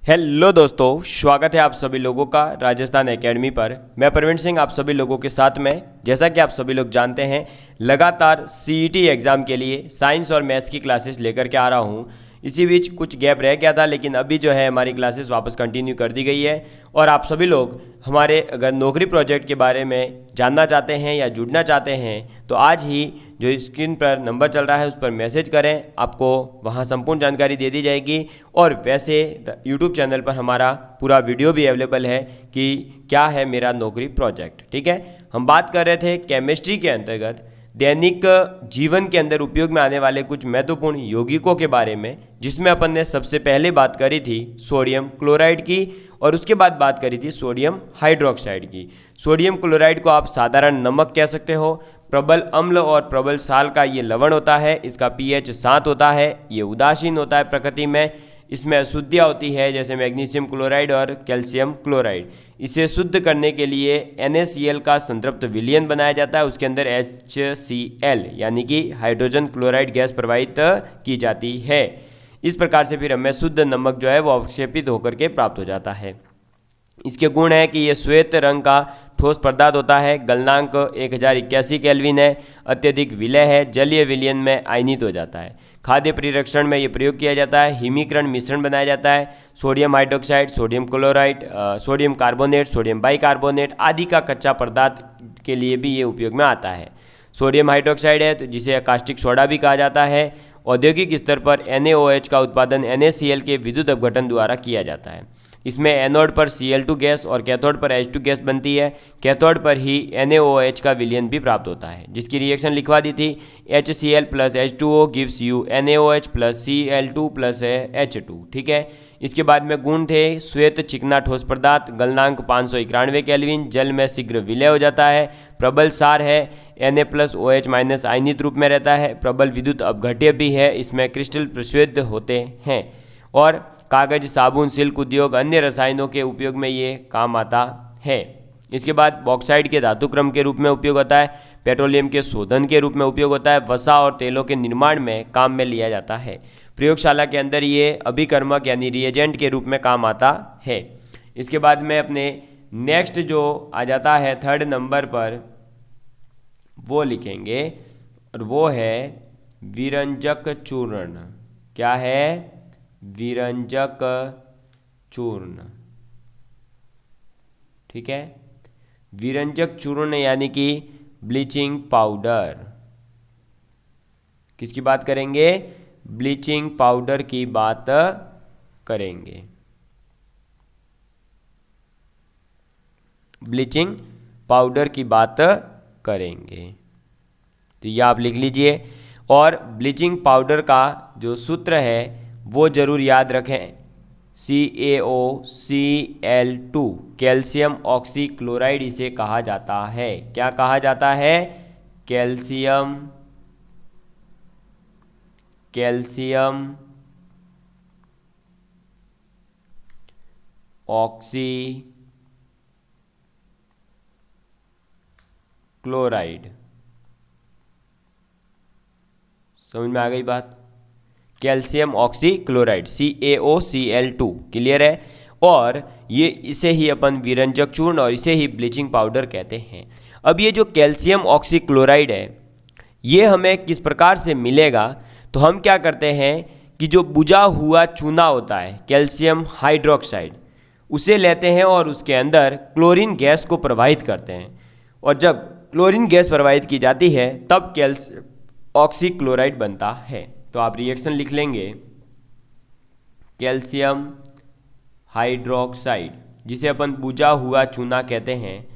Hello दोस्तों, स्वागत है आप सभी लोगों का राजस्थान एकेडमी पर। मैं प्रवीण सिंह आप सभी लोगों के साथ में। जैसा कि आप सभी लोग जानते हैं, लगातार सीईटी एग्ज़ाम के लिए साइंस और मैथ्स की क्लासेस लेकर के आ रहा हूं। इसी बीच कुछ गैप रह गया था, लेकिन अभी जो है हमारी क्लासेस वापस कंटिन्यू कर दी गई है। और आप सभी लोग हमारे अगर नौकरी प्रोजेक्ट के बारे में जानना चाहते हैं या जुड़ना चाहते हैं तो आज ही जो स्क्रीन पर नंबर चल रहा है उस पर मैसेज करें, आपको वहां संपूर्ण जानकारी दे दी जाएगी। और वैसे यूट्यूब चैनल पर हमारा पूरा वीडियो भी अवेलेबल है कि क्या है मेरा नौकरी प्रोजेक्ट। ठीक है, हम बात कर रहे थे केमिस्ट्री के अंतर्गत दैनिक जीवन के अंदर उपयोग में आने वाले कुछ महत्वपूर्ण यौगिकों के बारे में, जिसमें अपन ने सबसे पहले बात करी थी सोडियम क्लोराइड की और उसके बाद बात करी थी सोडियम हाइड्रोक्साइड की। सोडियम क्लोराइड को आप साधारण नमक कह सकते हो। प्रबल अम्ल और प्रबल साल का ये लवण होता है। इसका पीएच 7 होता है। ये उदासीन होता है प्रकृति में। इसमें अशुद्धियाँ होती है जैसे मैग्नीशियम क्लोराइड और कैल्शियम क्लोराइड। इसे शुद्ध करने के लिए NaCl का संतृप्त विलयन बनाया जाता है। उसके अंदर HCl यानी कि हाइड्रोजन क्लोराइड गैस प्रवाहित की जाती है। इस प्रकार से फिर हमें शुद्ध नमक जो है वो अवक्षेपित होकर के प्राप्त हो जाता है। इसके गुण है कि ये श्वेत रंग का ठोस पदार्थ होता है। गलनांक 1081 केल्विन है। अत्यधिक विलय है। जलीय विलयन में आयनित हो जाता है। खाद्य परिरक्षण में ये प्रयोग किया जाता है। हिमीकरण मिश्रण बनाया जाता है। Sodium hydroxide, sodium chloride, sodium carbonate, sodium bicarbonate आदि का कच्चा पदार्थ के लिए भी ये उपयोग में आता है। सोडियम हाइड्रोक्साइड है तो जिसे कास्टिक सोडा भी कहा जाता है। औद्योगिक स्तर पर NaOH का उत्पादन NaCl के विद्युत अपघटन द्वारा किया जाता है। इसमें एनोड पर Cl2 गैस और कैथोड पर H2 गैस बनती है। कैथोड पर ही NaOH का विलयन भी प्राप्त होता है, जिसकी रिएक्शन लिखवा दी थी। HCl plus H2O gives you NaOH plus Cl2 plus H2। ठीक है, इसके बाद में गुण थे श्वेत चिकना ठोस पदार्थ, गलनांक 591 केल्विन, जल में शीघ्र विलय हो जाता है। प्रबल सार है, Na प्लस OH माइनस आयनित रूप में रहता है। प्रबल विद्युत अपघट्य भी है, इसमें क्रिस्टल प्रस्वेद होते हैं। और कागज, साबुन, सिल्क उद्योग, अन्य रसायनों के उपयोग में ये काम आता है। इसके बाद बॉक्साइड के धातु क्रम के रूप में उपयोग होता है। पेट्रोलियम के शोधन के रूप में उपयोग होता है। वसा और तेलों के निर्माण में काम में लिया जाता है। प्रयोगशाला के अंदर ये अभिकर्मक यानी रिएजेंट के रूप में काम आता है। इसके बाद में अपने नेक्स्ट जो आ जाता है 3rd नंबर पर वो लिखेंगे और वो है विरंजक चूर्ण। क्या है? विरंजक चूर्ण। ठीक है, विरंजक चूर्ण यानी कि ब्लीचिंग पाउडर। किसकी बात करेंगे? ब्लीचिंग पाउडर की बात करेंगे। ब्लीचिंग पाउडर की बात करेंगे, तो ये आप लिख लीजिए। और ब्लीचिंग पाउडर का जो सूत्र है वो जरूर याद रखें, CaOCl2, कैल्शियम ऑक्सीक्लोराइड इसे कहा जाता है। क्या कहा जाता है? Calcium oxychloride. समझ में आ गई बात? कैल्शियम ऑक्सीक्लोराइड CaOCl2, क्लियर है। और ये इसे ही अपन विरंजक चूर्ण और इसे ही ब्लीचिंग पाउडर कहते हैं। अब ये जो कैल्शियम ऑक्सीक्लोराइड है ये हमें किस प्रकार से मिलेगा? तो हम क्या करते हैं कि जो बुझा हुआ चूना होता है कैल्शियम हाइड्रोक्साइड, उसे लेते हैं और उसके अंदर क्लोरीन गैस को प्रवाहित करते हैं। और जब क्लोरीन गैस प्रवाहित की जाती है तब कैल्शियम ऑक्सीक्लोराइड बनता है। तो आप रिएक्शन लिख लेंगे, कैल्शियम हाइड्रोक्साइड जिसे अपन बुझा हुआ चूना कहते हैं,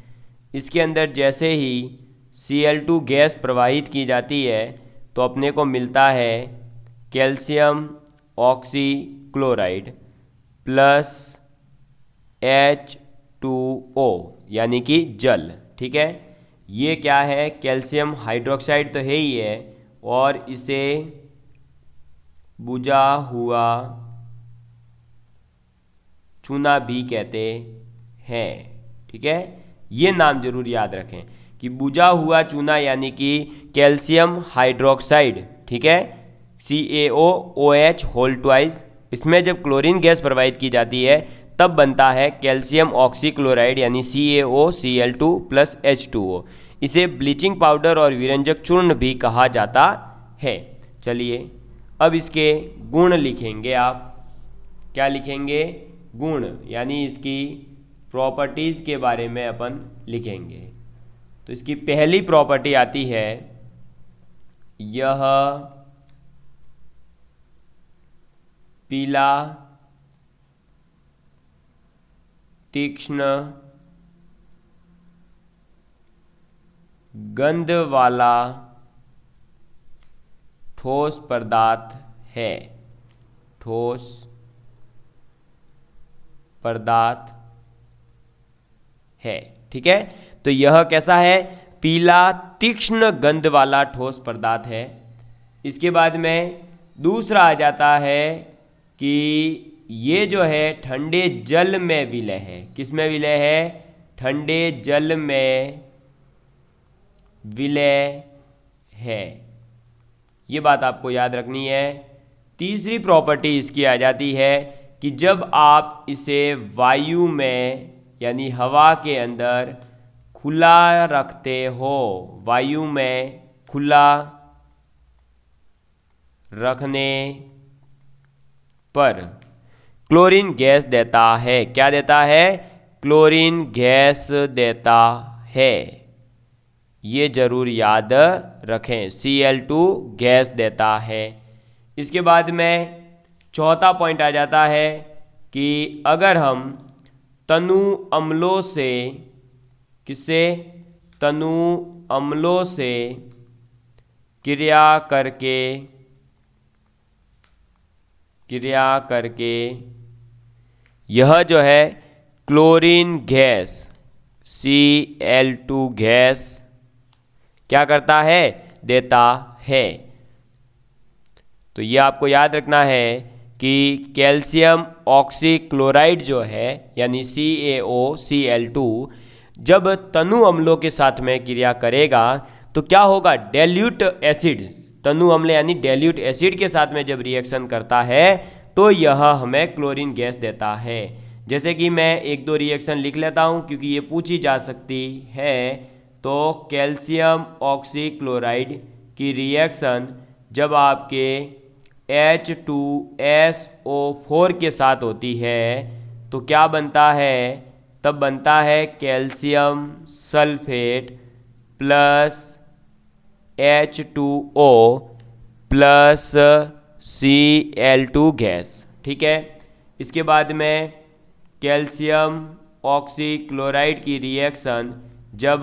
इसके अंदर जैसे ही Cl2 गैस प्रवाहित की जाती है तो अपने को मिलता है कैल्शियम ऑक्सीक्लोराइड प्लस H2O यानी कि जल। ठीक है, ये क्या है? कैल्शियम हाइड्रोक्साइड तो है ही है और इसे बुझा हुआ चूना भी कहते हैं। ठीक है, ये नाम जरूर याद रखें कि बुझा हुआ चूना यानी कि कैल्शियम हाइड्रोक्साइड। ठीक है, CaOOH होल ट्वाइस इसमें जब क्लोरीन गैस प्रवाहित की जाती है तब बनता है कैल्शियम ऑक्सीक्लोराइड यानी CaOCl2 प्लस H2O। इसे ब्लीचिंग पाउडर और विरंजक चूर्ण भी कहा जाता है। चलिए अब इसके गुण लिखेंगे आप। क्या लिखेंगे? गुण, यानी इसकी प्रॉपर्टीज़ के बारे में अपन लिखेंगे। तो इसकी पहली प्रॉपर्टी आती है, यह पीला तीक्ष्ण गंध वाला ठोस पदार्थ है। ठोस पदार्थ है, ठीक है। तो यह कैसा है? पीला तीक्ष्ण गंध वाला ठोस पदार्थ है। इसके बाद में दूसरा आ जाता है कि ये जो है ठंडे जल में विलय है। किस में विलय है? ठंडे जल में विलय है। ये बात आपको याद रखनी है। तीसरी प्रॉपर्टी इसकी आ जाती है कि जब आप इसे वायु में यानी हवा के अंदर खुला रखते हो, वायु में खुला रखने पर क्लोरीन गैस देता है। क्या देता है? क्लोरीन गैस देता है। ये जरूर याद रखें, Cl2 गैस देता है। इसके बाद में चौथा पॉइंट आ जाता है कि अगर हम तनु अम्लों से, किससे? तनु अम्लों से क्रिया करके यह जो है क्लोरीन गैस Cl2 गैस क्या करता है? देता है। तो ये आपको याद रखना है कि कैल्शियम ऑक्सीक्लोराइड जो है यानी CaOCl2 जब तनु अम्लों के साथ में क्रिया करेगा तो क्या होगा? डेल्यूट एसिड, तनु अम्ल यानी डेल्यूट एसिड के साथ में जब रिएक्शन करता है तो यह हमें क्लोरीन गैस देता है। जैसे कि मैं एक दो रिएक्शन लिख लेता हूँ क्योंकि ये पूछी जा सकती है। तो कैल्शियम ऑक्सीक्लोराइड की रिएक्शन जब आपके H2SO4 के साथ होती है तो क्या बनता है? तब बनता है calcium sulphate plus H2O plus Cl2 gas, ठीक है। इसके बाद में कैल्शियम ऑक्सीक्लोराइड की रिएक्शन जब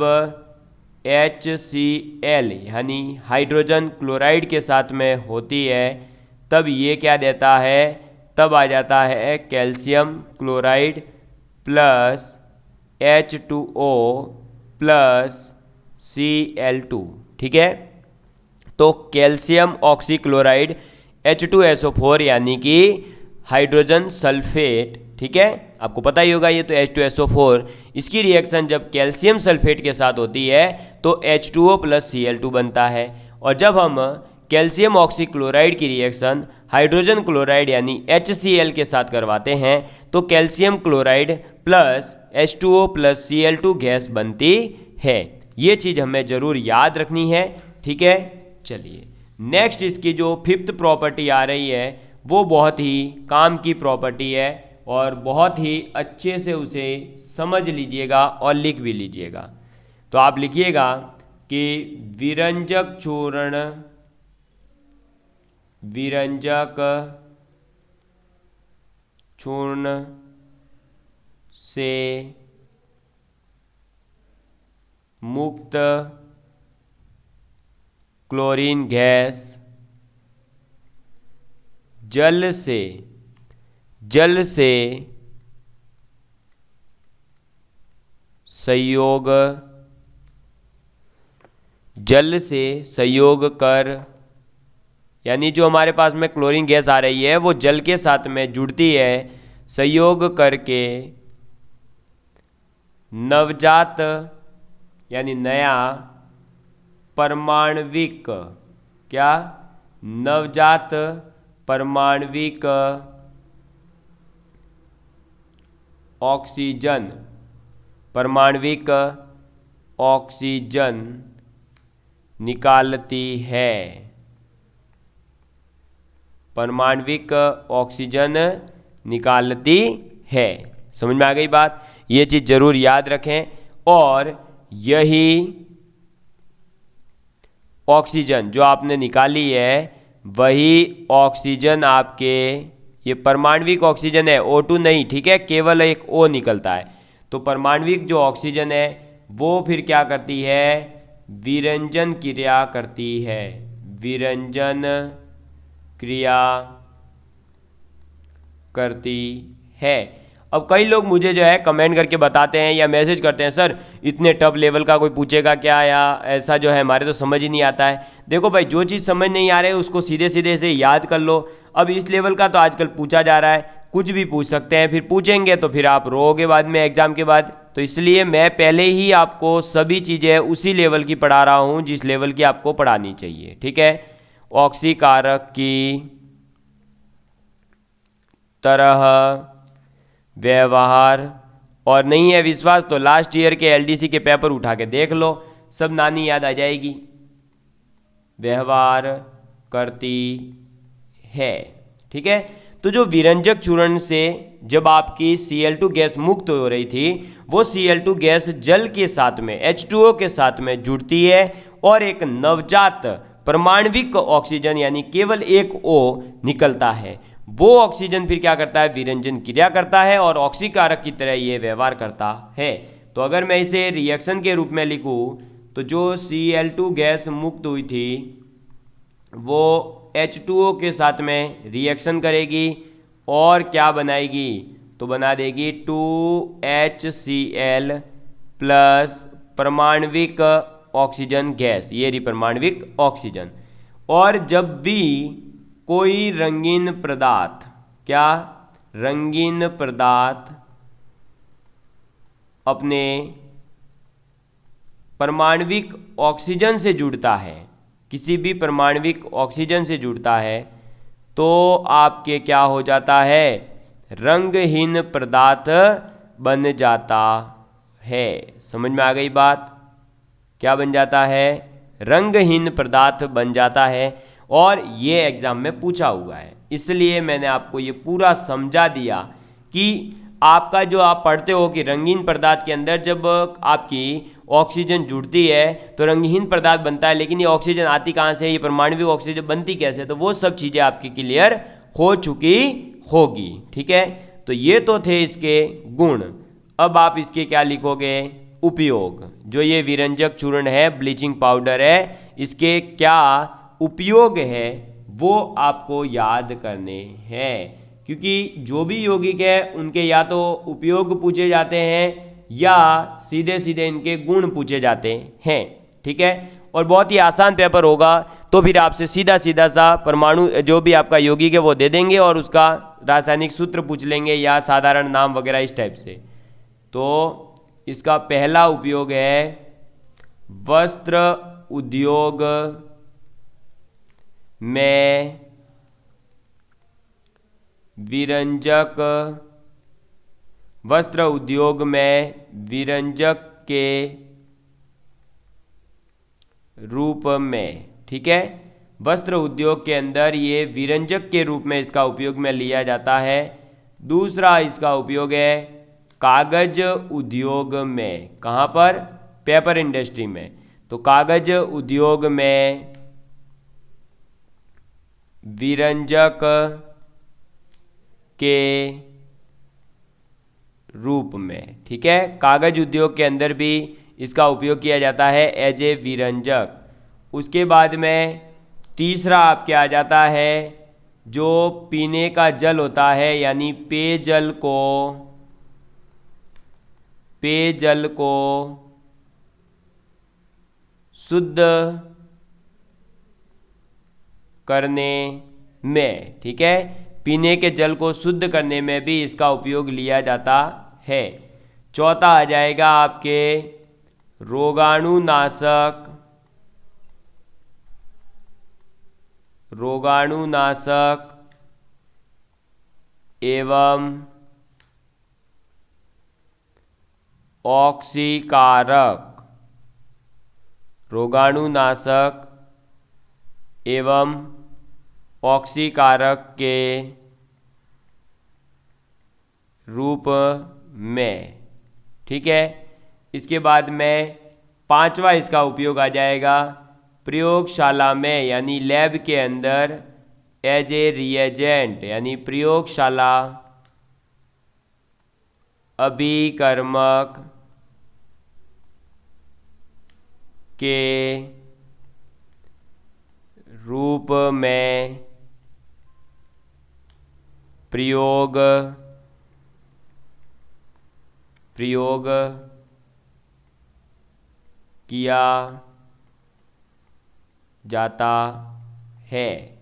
HCl यानी हाइड्रोजन क्लोराइड के साथ में होती है तब ये क्या देता है? तब आ जाता है calcium chloride plus H2O plus Cl2, ठीक है। तो कैल्शियम ऑक्सीक्लोराइड H2SO4 यानी कि हाइड्रोजन सल्फेट, ठीक है, आपको पता ही होगा ये तो H2SO4, इसकी रिएक्शन जब कैल्शियम सल्फेट के साथ होती है तो H2O प्लस Cl2 बनता है। और जब हम कैल्शियम ऑक्सीक्लोराइड की रिएक्शन हाइड्रोजन क्लोराइड यानी HCl के साथ करवाते हैं तो calcium chloride plus H2O plus Cl2 gas बनती है। ये चीज़ हमें ज़रूर याद रखनी है, ठीक है। चलिए नेक्स्ट इसकी जो फिफ्थ प्रॉपर्टी आ रही है वो बहुत ही काम की प्रॉपर्टी है और बहुत ही अच्छे से उसे समझ लीजिएगा और लिख भी लीजिएगा। तो आप लिखिएगा कि विरंजक चूर्ण से मुक्त क्लोरीन गैस जल से संयोग कर, यानी जो हमारे पास में क्लोरीन गैस आ रही है वो जल के साथ में जुड़ती है, संयोग करके नवजात यानी नया परमाण्विक, क्या? नवजात परमाण्विक ऑक्सीजन, परमाणविक ऑक्सीजन निकालती है, परमाणविक ऑक्सीजन निकालती है। समझ में आ गई बात? ये चीज़ जरूर याद रखें। और यही ऑक्सीजन जो आपने निकाली है वही ऑक्सीजन आपके, ये परमाणविक ऑक्सीजन है, O2 नहीं, ठीक है, केवल एक O निकलता है। तो परमाणविक जो ऑक्सीजन है वो फिर क्या करती है, विरंजन क्रिया करती है, विरंजन क्रिया करती है। अब कई लोग मुझे जो है कमेंट करके बताते हैं या मैसेज करते हैं, सर इतने टफ लेवल का कोई पूछेगा क्या, या ऐसा जो है हमारे तो समझ ही नहीं आता है। देखो भाई, जो चीज़ समझ नहीं आ रही है उसको सीधे सीधे से याद कर लो। अब इस लेवल का तो आजकल पूछा जा रहा है, कुछ भी पूछ सकते हैं, फिर पूछेंगे तो फिर आप रोओगे बाद में एग्जाम के बाद। तो इसलिए मैं पहले ही आपको सभी चीज़ें उसी लेवल की पढ़ा रहा हूँ जिस लेवल की आपको पढ़ानी चाहिए, ठीक है। ऑक्सीकारक की तरह व्यवहार, और नहीं है विश्वास तो लास्ट ईयर के एलडीसी के पेपर उठा के देख लो, सब नानी याद आ जाएगी। व्यवहार करती है, ठीक है। तो जो विरंजक चूर्ण से जब आपकी Cl2 गैस मुक्त हो रही थी, वो Cl2 गैस जल के साथ में H2O के साथ में जुड़ती है और एक नवजात परमाणविक ऑक्सीजन यानी केवल एक O निकलता है। वो ऑक्सीजन फिर क्या करता है, विरंजन क्रिया करता है और ऑक्सीकारक की तरह ये व्यवहार करता है। तो अगर मैं इसे रिएक्शन के रूप में लिखूं तो जो Cl2 गैस मुक्त हुई थी वो H2O के साथ में रिएक्शन करेगी और क्या बनाएगी, तो बना देगी 2HCl प्लस परमाणविक ऑक्सीजन गैस, ये रही परमाणविक ऑक्सीजन। और जब भी कोई रंगीन पदार्थ, क्या रंगीन पदार्थ अपने परमाणविक ऑक्सीजन से जुड़ता है, किसी भी परमाणविक ऑक्सीजन से जुड़ता है, तो आपके क्या हो जाता है, रंगहीन पदार्थ बन जाता है। समझ में आ गई बात? क्या बन जाता है, रंगहीन पदार्थ बन जाता है। और ये एग्जाम में पूछा हुआ है, इसलिए मैंने आपको ये पूरा समझा दिया कि आपका जो आप पढ़ते हो कि रंगीन पदार्थ के अंदर जब आपकी ऑक्सीजन जुड़ती है तो रंगहीन पदार्थ बनता है, लेकिन ये ऑक्सीजन आती कहाँ से, ये परमाणविक ऑक्सीजन बनती कैसे, तो वो सब चीज़ें आपकी क्लियर हो चुकी होगी, ठीक है। तो ये तो थे इसके गुण। अब आप इसके क्या लिखोगे, उपयोग। जो ये विरंजक चूर्ण है, ब्लीचिंग पाउडर है, इसके क्या उपयोग है वो आपको याद करने हैं, क्योंकि जो भी यौगिक है उनके या तो उपयोग पूछे जाते हैं या सीधे सीधे इनके गुण पूछे जाते हैं, ठीक है। और बहुत ही आसान पेपर होगा, तो फिर आपसे सीधा सीधा सा परमाणु जो भी आपका यौगिक है वो दे देंगे और उसका रासायनिक सूत्र पूछ लेंगे या साधारण नाम वगैरह इस टाइप से। तो इसका पहला उपयोग है वस्त्र उद्योग में विरंजक, वस्त्र उद्योग में विरंजक के रूप में, ठीक है। वस्त्र उद्योग के अंदर ये विरंजक के रूप में इसका उपयोग में लिया जाता है। दूसरा इसका उपयोग है कागज उद्योग में, कहाँ पर, पेपर इंडस्ट्री में। तो कागज उद्योग में विरंजक के रूप में, ठीक है। कागज उद्योग के अंदर भी इसका उपयोग किया जाता है एज ए विरंजक। उसके बाद में तीसरा आपके आ जाता है जो पीने का जल होता है, यानी पेयजल को शुद्ध करने में, ठीक है, पीने के जल को शुद्ध करने में भी इसका उपयोग लिया जाता है। चौथा आ जाएगा आपके रोगाणुनाशक, एवं ऑक्सीकारक, रोगाणुनाशक एवं ऑक्सीकारक के रूप में। ठीक है, इसके बाद में पांचवा इसका उपयोग आ जाएगा प्रयोगशाला में यानी लैब के अंदर एज ए रिएजेंट, यानी प्रयोगशाला अभिकर्मक के रूप में प्रयोग किया जाता है।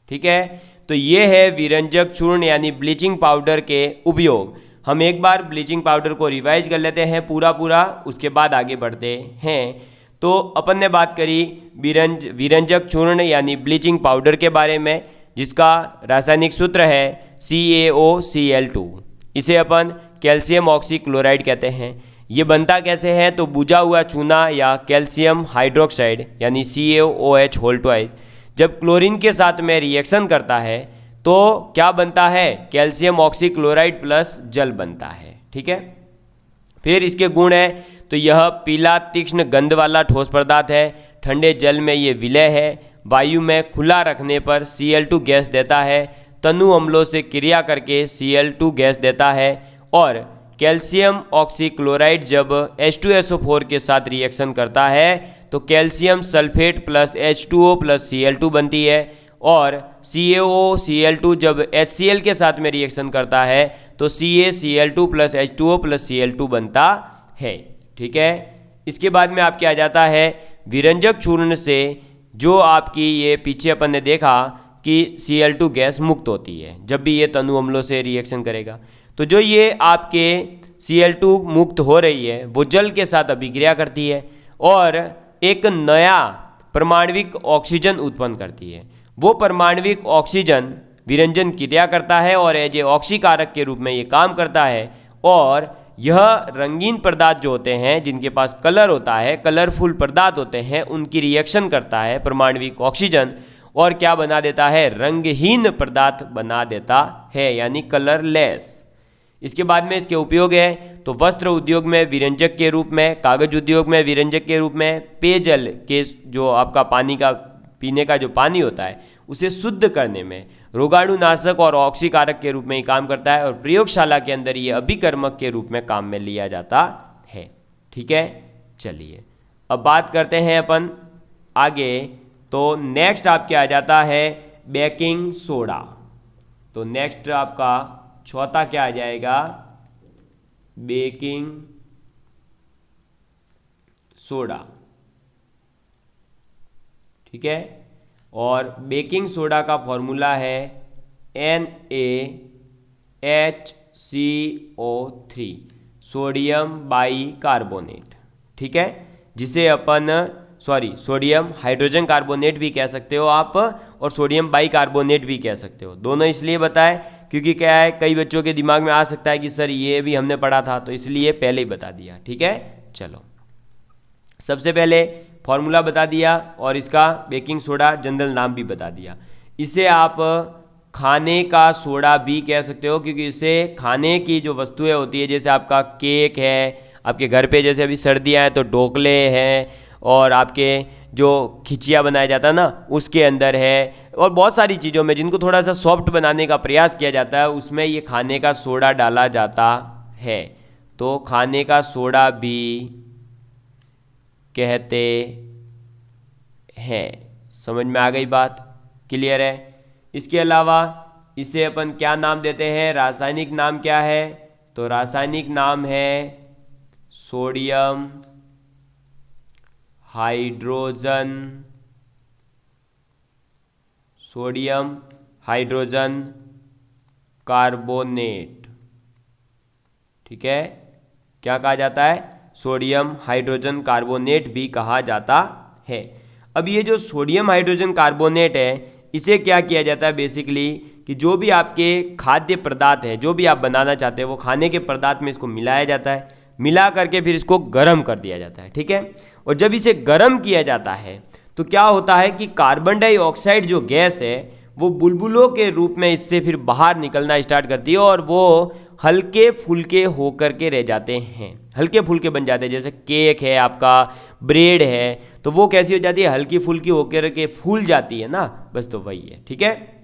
ठीक है, तो ये है विरंजक चूर्ण यानी ब्लीचिंग पाउडर के उपयोग। हम एक बार ब्लीचिंग पाउडर को रिवाइज कर लेते हैं पूरा, उसके बाद आगे बढ़ते हैं। तो अपन ने बात करी विरंजक चूर्ण यानी ब्लीचिंग पाउडर के बारे में, जिसका रासायनिक सूत्र है CaOCl2। इसे अपन कैल्शियम ऑक्सीक्लोराइड कहते हैं। ये बनता कैसे है, तो बुझा हुआ चूना या कैल्शियम हाइड्रोक्साइड यानी CaOH2 जब क्लोरीन के साथ में रिएक्शन करता है तो क्या बनता है, कैल्शियम ऑक्सीक्लोराइड प्लस जल बनता है। ठीक है, फिर इसके गुण है तो यह पीला तीक्ष्ण गंध वाला ठोस पदार्थ है, ठंडे जल में ये विलय है, वायु में खुला रखने पर Cl2 गैस देता है, तनु अम्लों से क्रिया करके Cl2 गैस देता है, और कैल्शियम ऑक्सीक्लोराइड जब H2SO4 के साथ रिएक्शन करता है तो calcium sulphate plus H2O plus Cl2 बनती है, और CaOCl2 जब HCl के साथ में रिएक्शन करता है तो CaCl2 plus H2O plus Cl2 बनता है। ठीक है, इसके बाद में आपके आ जाता है विरंजक चूर्ण से जो आपकी ये पीछे अपन ने देखा कि Cl2 गैस मुक्त होती है जब भी ये तनु अम्लों से रिएक्शन करेगा। तो जो ये आपके Cl2 मुक्त हो रही है वो जल के साथ अभिक्रिया करती है और एक नया परमाणविक ऑक्सीजन उत्पन्न करती है। वो परमाणविक ऑक्सीजन विरंजन क्रिया करता है और एज ए ऑक्सीकारक के रूप में ये काम करता है, और यह रंगीन पदार्थ जो होते हैं जिनके पास कलर होता है, कलरफुल पदार्थ होते हैं, उनकी रिएक्शन करता है परमाणविक ऑक्सीजन और क्या बना देता है, रंगहीन पदार्थ बना देता है यानी कलरलेस। इसके बाद में इसके उपयोग है तो वस्त्र उद्योग में विरंजक के रूप में, कागज उद्योग में विरंजक के रूप में, पेयजल के जो आपका पानी का पीने का जो पानी होता है उसे शुद्ध करने में, रोगाणुनाशक और ऑक्सीकारक के रूप में ही काम करता है, और प्रयोगशाला के अंदर ये अभिकर्मक के रूप में काम में लिया जाता है। ठीक है, चलिए अब बात करते हैं अपन आगे। तो नेक्स्ट आपके आ जाता है बेकिंग सोडा। तो नेक्स्ट आपका चौथा क्या आ जाएगा, बेकिंग सोडा। ठीक है, और बेकिंग सोडा का फॉर्मूला है NaHCO3 सोडियम बाइकार्बोनेट। ठीक है, जिसे अपन सोडियम हाइड्रोजन कार्बोनेट भी कह सकते हो आप, और सोडियम बाइकार्बोनेट भी कह सकते हो। दोनों इसलिए बताए क्योंकि क्या है, कई बच्चों के दिमाग में आ सकता है कि सर ये भी हमने पढ़ा था, तो इसलिए पहले ही बता दिया। ठीक है, चलो सबसे पहले फॉर्मूला बता दिया और इसका बेकिंग सोडा जनरल नाम भी बता दिया। इसे आप खाने का सोडा भी कह सकते हो क्योंकि इसे खाने की जो वस्तुएं होती है, जैसे आपका केक है, आपके घर पे जैसे अभी सर्दियां हैं तो ढोकले हैं, और आपके जो खिचिया बनाया जाता है ना उसके अंदर है, और बहुत सारी चीज़ों में जिनको थोड़ा सा सॉफ्ट बनाने का प्रयास किया जाता है उसमें ये खाने का सोडा डाला जाता है। तो खाने का सोडा भी कहते हैं। समझ में आ गई बात, क्लियर है। इसके अलावा इसे अपन क्या नाम देते हैं, रासायनिक नाम क्या है, तो रासायनिक नाम है सोडियम हाइड्रोजन कार्बोनेट। ठीक है, क्या कहा जाता है, सोडियम हाइड्रोजन कार्बोनेट भी कहा जाता है। अब ये जो सोडियम हाइड्रोजन कार्बोनेट है इसे क्या किया जाता है बेसिकली, कि जो भी आपके खाद्य पदार्थ है, जो भी आप बनाना चाहते हैं वो खाने के पदार्थ में इसको मिलाया जाता है। मिला करके फिर इसको गर्म कर दिया जाता है, ठीक है। और जब इसे गर्म किया जाता है तो क्या होता है कि कार्बन डाइऑक्साइड जो गैस है वो बुलबुलों के रूप में इससे फिर बाहर निकलना स्टार्ट करती है और वो हल्के फुल्के होकर के रह जाते हैं, हल्के फुल्के बन जाते हैं। जैसे केक है आपका, ब्रेड है, तो वो कैसी हो जाती है, हल्की फुल्की होकर के फूल जाती है ना, बस तो वही है, ठीक है।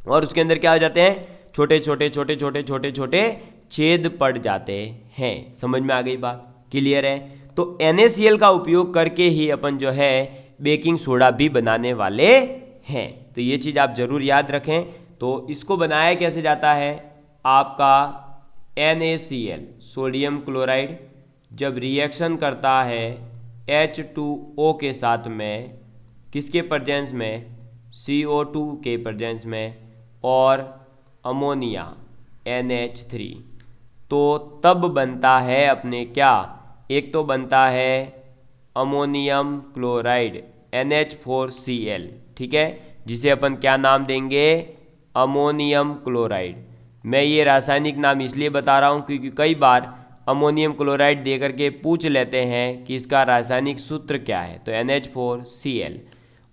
और उसके अंदर क्या हो जाते हैं, छोटे छोटे छोटे छोटे छोटे छोटे छेद पड़ जाते हैं। समझ में आ गई बात, क्लियर है। तो NaCl का उपयोग करके ही अपन जो है बेकिंग सोडा भी बनाने वाले हैं, तो ये चीज़ आप ज़रूर याद रखें। तो इसको बनाया कैसे जाता है, आपका NaCl सोडियम क्लोराइड जब रिएक्शन करता है H2O के साथ में, किसके प्रेजेंस में, CO2 के प्रेजेंस में, और अमोनिया NH3, तो तब बनता है अपने क्या, एक तो बनता है अमोनियम क्लोराइड NH4Cl, ठीक है, जिसे अपन क्या नाम देंगे, अमोनियम क्लोराइड। मैं ये रासायनिक नाम इसलिए बता रहा हूँ क्योंकि कई बार अमोनियम क्लोराइड दे करके पूछ लेते हैं कि इसका रासायनिक सूत्र क्या है, तो NH4Cl।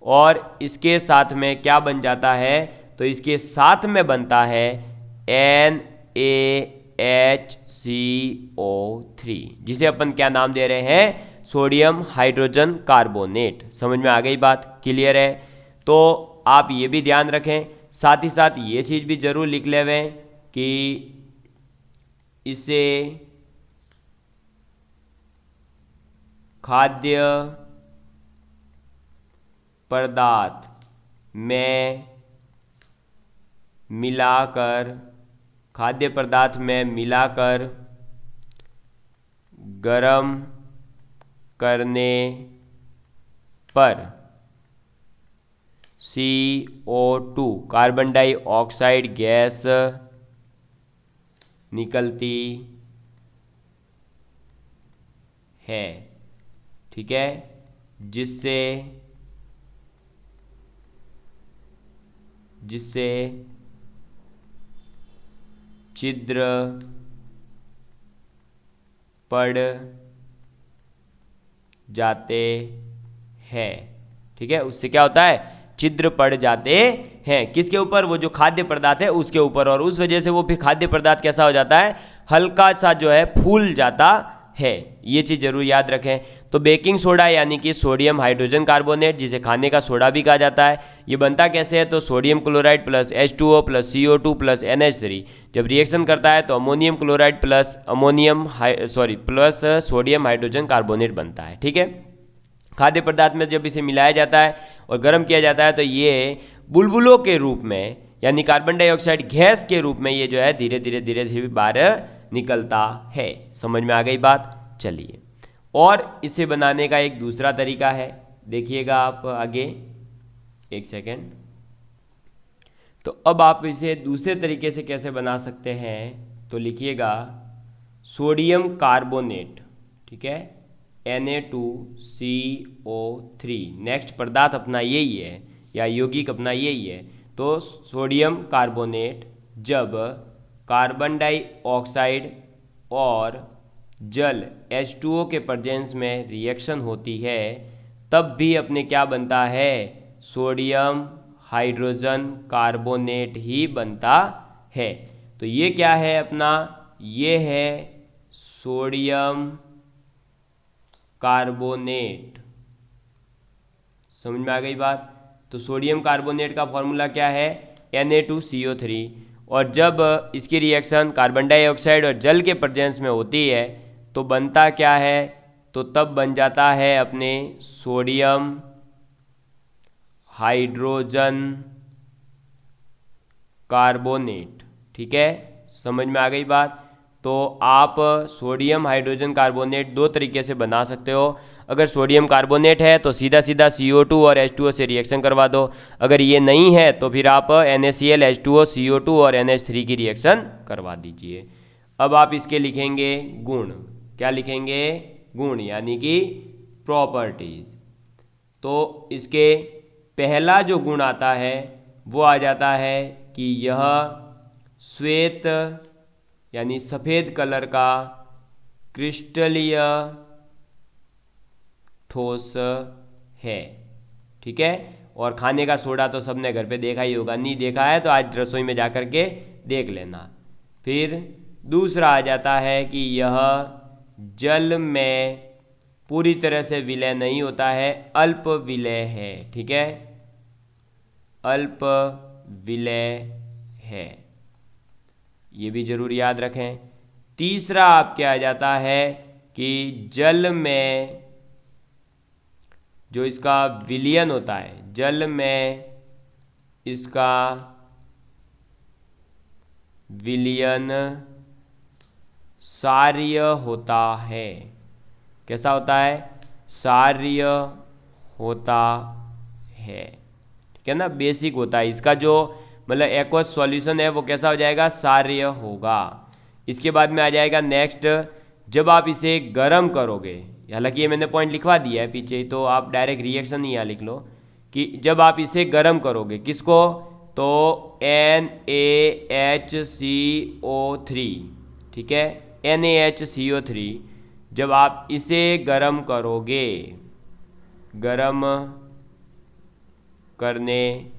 और इसके साथ में क्या बन जाता है, तो इसके साथ में बनता है NaHCO3, जिसे अपन क्या नाम दे रहे हैं, सोडियम हाइड्रोजन कार्बोनेट। समझ में आ गई बात, क्लियर है। तो आप ये भी ध्यान रखें, साथ ही साथ ये चीज़ भी जरूर लिख लेवें कि इसे खाद्य पदार्थ में मिलाकर, खाद्य पदार्थ में मिलाकर गर्म करने पर CO2 कार्बन डाइऑक्साइड गैस निकलती है, ठीक है, जिससे छिद्र पड़ जाते हैं, ठीक है। उससे क्या होता है, छिद्र पड़ जाते हैं, किसके ऊपर, वो जो खाद्य पदार्थ है उसके ऊपर, और उस वजह से वो फिर खाद्य पदार्थ कैसा हो जाता है, हल्का सा जो है फूल जाता है। ये चीज़ जरूर याद रखें। तो बेकिंग सोडा यानी कि सोडियम हाइड्रोजन कार्बोनेट, जिसे खाने का सोडा भी कहा जाता है, ये बनता कैसे है, तो sodium chloride plus H2O plus CO2 plus NH3 जब रिएक्शन करता है तो ammonium chloride plus plus sodium hydrogen carbonate बनता है, ठीक है। खाद्य पदार्थ में जब इसे मिलाया जाता है और गर्म किया जाता है तो ये बुलबुलों के रूप में, यानी कार्बन डाइऑक्साइड गैस के रूप में ये जो है धीरे धीरे धीरे धीरे बाहर निकलता है। समझ में आ गई बात, चलिए। और इसे बनाने का एक दूसरा तरीका है, देखिएगा आप आगे, एक सेकेंड। तो अब आप इसे दूसरे तरीके से कैसे बना सकते हैं, तो लिखिएगा सोडियम कार्बोनेट, ठीक है, Na2CO3। नेक्स्ट पदार्थ अपना यही है, या यौगिक अपना यही है। तो सोडियम कार्बोनेट जब कार्बन डाइऑक्साइड और जल H2O के प्रेजेंस में रिएक्शन होती है तब भी अपने क्या बनता है, सोडियम हाइड्रोजन कार्बोनेट ही बनता है। तो ये क्या है अपना, ये है सोडियम कार्बोनेट। समझ में आ गई बात। तो सोडियम कार्बोनेट का फॉर्मूला क्या है, Na2CO3। और जब इसकी रिएक्शन कार्बन डाइऑक्साइड और जल के प्रेजेंस में होती है तो बनता क्या है, तो तब बन जाता है अपने सोडियम हाइड्रोजन कार्बोनेट, ठीक है। समझ में आ गई बात। तो आप सोडियम हाइड्रोजन कार्बोनेट दो तरीके से बना सकते हो। अगर सोडियम कार्बोनेट है तो सीधा सीधा CO2 और H2O से रिएक्शन करवा दो, अगर ये नहीं है तो फिर आप NaCl H2O CO2 और NH3 की रिएक्शन करवा दीजिए। अब आप इसके लिखेंगे गुण, क्या लिखेंगे, गुण यानी कि प्रॉपर्टीज। तो इसके पहला जो गुण आता है वो आ जाता है कि यह श्वेत यानी सफ़ेद कलर का क्रिस्टलीय ठोस है। ठीक है, और खाने का सोडा तो सबने घर पे देखा ही होगा, नहीं देखा है तो आज रसोई में जा कर के देख लेना। फिर दूसरा आ जाता है कि यह जल में पूरी तरह से विलय नहीं होता है, अल्प विलय है। ठीक है, अल्प विलय है, ये भी जरूर याद रखें। तीसरा आपके आ जाता है कि जल में जो इसका विलयन होता है, जल में इसका विलयन सार्य होता है। कैसा होता है? सार्य होता है। ठीक है ना, बेसिक होता है इसका, जो मतलब एक्वस सॉल्यूशन है वो कैसा हो जाएगा? सार्य होगा। इसके बाद में आ जाएगा नेक्स्ट, जब आप इसे गर्म करोगे, हालांकि ये मैंने पॉइंट लिखवा दिया है पीछे, तो आप डायरेक्ट रिएक्शन ही यहाँ लिख लो कि जब आप इसे गर्म करोगे, किसको? तो NaHCO3, ठीक है, NaHCO3 जब आप इसे गर्म करोगे, गर्म करने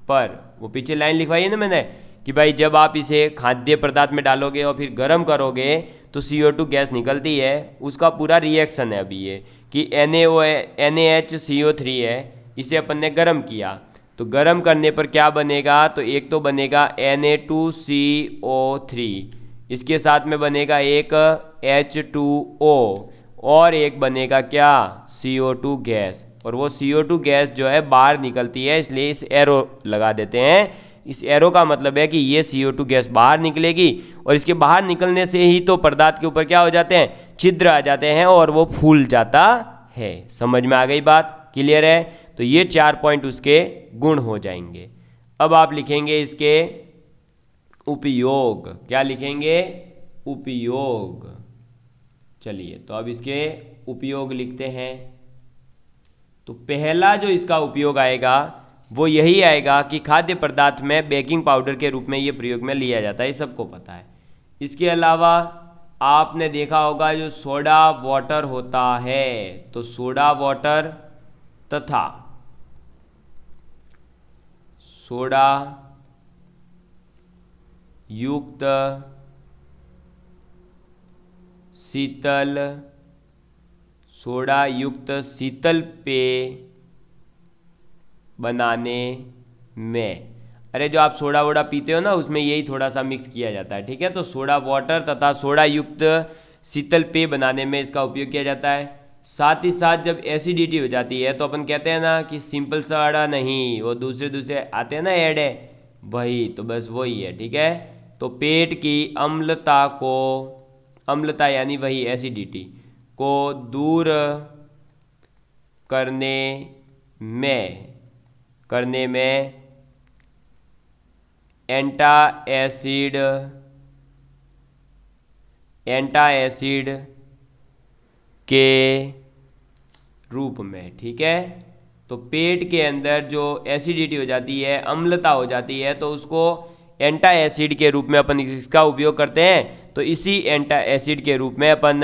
पर, वो पीछे लाइन लिखवाई है ना मैंने कि भाई जब आप इसे खाद्य पदार्थ में डालोगे और फिर गर्म करोगे तो CO2 गैस निकलती है, उसका पूरा रिएक्शन है अभी ये कि NaHCO3 है, इसे अपन ने गर्म किया, तो गर्म करने पर क्या बनेगा? तो एक तो बनेगा Na2CO3, इसके साथ में बनेगा एक H2O और एक बनेगा क्या? CO2 gas. और वो CO2 गैस जो है बाहर निकलती है, इसलिए इस एरो लगा देते हैं। इस एरो का मतलब है कि ये CO2 गैस बाहर निकलेगी और इसके बाहर निकलने से ही तो पदार्थ के ऊपर क्या हो जाते हैं? छिद्र आ जाते हैं और वो फूल जाता है। समझ में आ गई बात? क्लियर है? तो ये 4 पॉइंट उसके गुण हो जाएंगे। अब आप लिखेंगे इसके उपयोग। क्या लिखेंगे? उपयोग। चलिए, तो अब इसके उपयोग लिखते हैं। तो पहला जो इसका उपयोग आएगा वो यही आएगा कि खाद्य पदार्थ में बेकिंग पाउडर के रूप में ये प्रयोग में लिया जाता है, ये सबको पता है। इसके अलावा आपने देखा होगा जो सोडा वाटर होता है, तो सोडा वाटर तथा सोडा युक्त शीतल, सोडा युक्त शीतल पेय बनाने में, अरे जो आप सोडा वोडा पीते हो ना, उसमें यही थोड़ा सा मिक्स किया जाता है। ठीक है, तो सोडा वाटर तथा सोडा युक्त शीतल पेय बनाने में इसका उपयोग किया जाता है। साथ ही साथ जब एसिडिटी हो जाती है तो अपन कहते हैं ना कि सिंपल सोडा नहीं, वो दूसरे आते हैं ना ऐड है, वही, तो बस वही है। ठीक है, तो पेट की अम्लता को, अम्लता यानी वही एसिडिटी को दूर करने में एंटाएसिड के रूप में। ठीक है, तो पेट के अंदर जो एसिडिटी हो जाती है, अम्लता हो जाती है, तो उसको एंटा एसिड के रूप में अपन इसका उपयोग करते हैं। तो इसी एंटा एसिड के रूप में अपन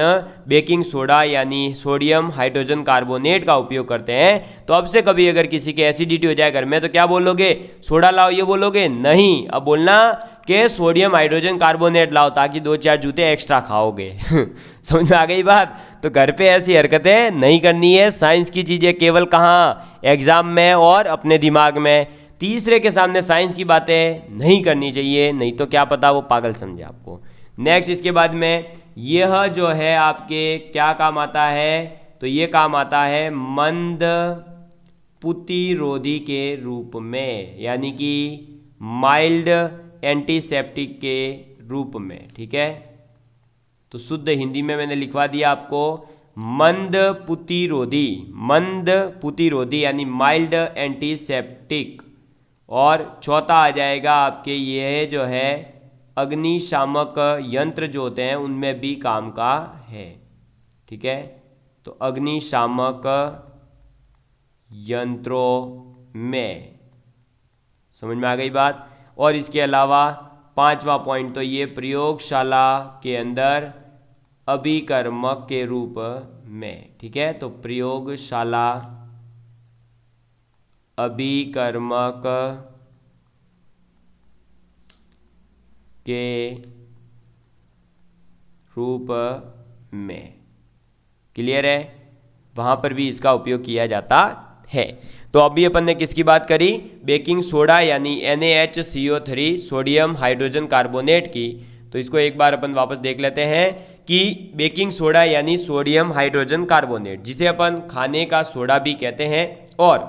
बेकिंग सोडा यानी सोडियम हाइड्रोजन कार्बोनेट का उपयोग करते हैं। तो अब से कभी अगर किसी के एसिडिटी हो जाए घर में तो क्या बोलोगे? सोडा लाओ, ये बोलोगे? नहीं, अब बोलना कि सोडियम हाइड्रोजन कार्बोनेट लाओ, ताकि 2-4 जूते एक्स्ट्रा खाओगे। समझ में आ गई बात? तो घर पे ऐसी हरकतें नहीं करनी है। साइंस की चीज़ें केवल कहाँ? एग्जाम में और अपने दिमाग में। तीसरे के सामने साइंस की बातें नहीं करनी चाहिए, नहीं तो क्या पता वो पागल समझे आपको। नेक्स्ट, इसके बाद में यह जो है आपके क्या काम आता है? तो ये काम आता है मंद प्रतिरोधी के रूप में, यानी कि माइल्ड एंटीसेप्टिक के रूप में। ठीक है, तो शुद्ध हिंदी में मैंने लिखवा दिया आपको मंद प्रतिरोधी यानी माइल्ड एंटीसेप्टिक। और चौथा आ जाएगा आपके ये जो है अग्निशामक यंत्र जो होते हैं उनमें भी काम का है। ठीक है, तो अग्निशामक यंत्रों में। समझ में आ गई बात? और इसके अलावा 5वां पॉइंट, तो ये प्रयोगशाला के अंदर अभिकर्मक के रूप में। ठीक है, तो प्रयोगशाला अभिकर्मक के रूप में। क्लियर है, वहां पर भी इसका उपयोग किया जाता है। तो अभी अपन ने किसकी बात करी, बेकिंग सोडा यानी NaHCO3 सोडियम हाइड्रोजन कार्बोनेट की। तो इसको एक बार अपन वापस देख लेते हैं कि बेकिंग सोडा यानी सोडियम हाइड्रोजन कार्बोनेट, जिसे अपन खाने का सोडा भी कहते हैं और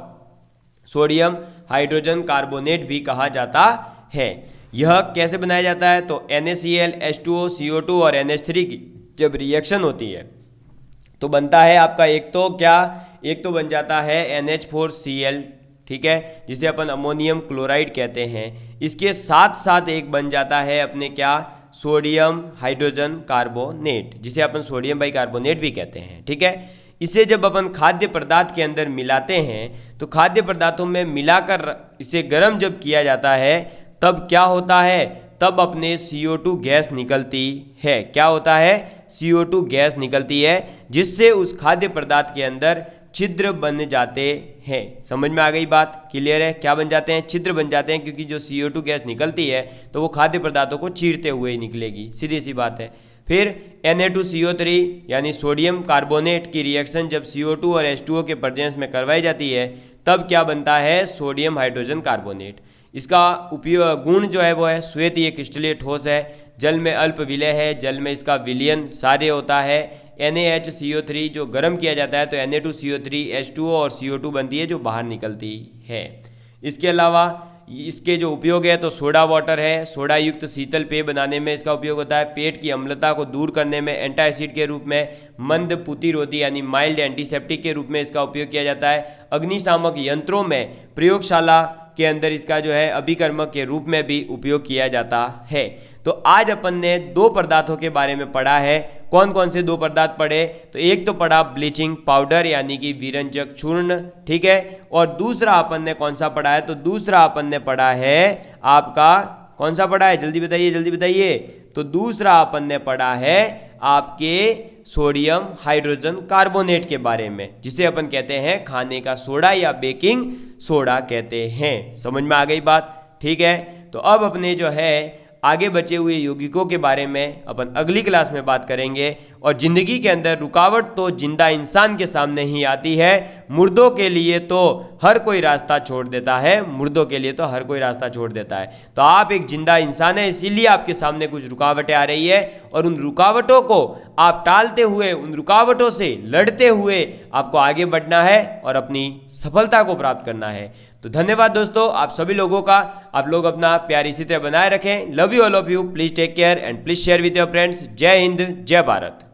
सोडियम हाइड्रोजन कार्बोनेट भी कहा जाता है। यह कैसे बनाया जाता है, तो NaCl H2O CO2 और NH3 की जब रिएक्शन होती है तो बनता है आपका एक तो बन जाता है NH4Cl, ठीक है, जिसे अपन अमोनियम क्लोराइड कहते हैं। इसके साथ साथ एक बन जाता है अपने सोडियम हाइड्रोजन कार्बोनेट, जिसे अपन सोडियम बाइकार्बोनेट भी कहते हैं। ठीक है, इसे जब अपन खाद्य पदार्थ के अंदर मिलाते हैं तो खाद्य पदार्थों में मिलाकर इसे गर्म जब किया जाता है तब क्या होता है, तब अपने CO2 गैस निकलती है। क्या होता है, CO2 गैस निकलती है, जिससे उस खाद्य पदार्थ के अंदर छिद्र बन जाते हैं। समझ में आ गई बात, क्लियर है, क्या बन जाते हैं, छिद्र बन जाते हैं, क्योंकि जो CO2 गैस निकलती है तो वो खाद्य पदार्थों को चीरते हुए ही निकलेगी, सीधी सी बात है। फिर Na2CO3 यानी सोडियम कार्बोनेट की रिएक्शन जब CO2 और H2O के प्रेजेंस में करवाई जाती है तब क्या बनता है, सोडियम हाइड्रोजन कार्बोनेट। इसका उपयोग गुण जो है वो है श्वेतीय क्रिस्टलीय ठोस है, जल में अल्प विलय है, जल में इसका विलयन सार्य होता है। NaHCO3 जो गर्म किया जाता है तो Na2CO3 H2O और CO2 बनती है जो बाहर निकलती है। इसके अलावा इसके जो उपयोग है तो सोडा वाटर है, सोडा युक्त शीतल पेय बनाने में इसका उपयोग होता है। पेट की अम्लता को दूर करने में एंटासिड के रूप में, मंद प्रतिरोधी यानी माइल्ड एंटीसेप्टिक के रूप में इसका उपयोग किया जाता है। अग्निशामक यंत्रों में, प्रयोगशाला के अंदर इसका जो है अभिकर्मक के रूप में भी उपयोग किया जाता है। तो आज अपन ने दो पदार्थों के बारे में पढ़ा है। कौन कौन से दो पदार्थ पढ़े, तो एक तो पढ़ा ब्लीचिंग पाउडर यानी कि विरंजक चूर्ण, ठीक है, और दूसरा अपन ने कौन सा पढ़ा है, तो दूसरा अपन ने पढ़ा है आपका, कौन सा पढ़ा है, जल्दी बताइए जल्दी बताइए, तो दूसरा अपन ने पढ़ा है आपके सोडियम हाइड्रोजन कार्बोनेट के बारे में, जिसे अपन कहते हैं खाने का सोडा या बेकिंग सोडा कहते हैं। समझ में आ गई बात, ठीक है। तो अब अपने जो है आगे बचे हुए यौगिकों के बारे में अपन अगली क्लास में बात करेंगे। और जिंदगी के अंदर रुकावट तो जिंदा इंसान के सामने ही आती है, मुर्दों के लिए तो हर कोई रास्ता छोड़ देता है, मुर्दों के लिए तो हर कोई रास्ता छोड़ देता है। तो आप एक जिंदा इंसान है, इसीलिए आपके सामने कुछ रुकावटें आ रही है और उन रुकावटों को आप टालते हुए, उन रुकावटों से लड़ते हुए आपको आगे बढ़ना है और अपनी सफलता को प्राप्त करना है। तो धन्यवाद दोस्तों आप सभी लोगों का, आप लोग अपना प्यार इसी तरह बनाए रखें। Love you all of you, please take care and please share with your friends. जय हिंद, जय भारत।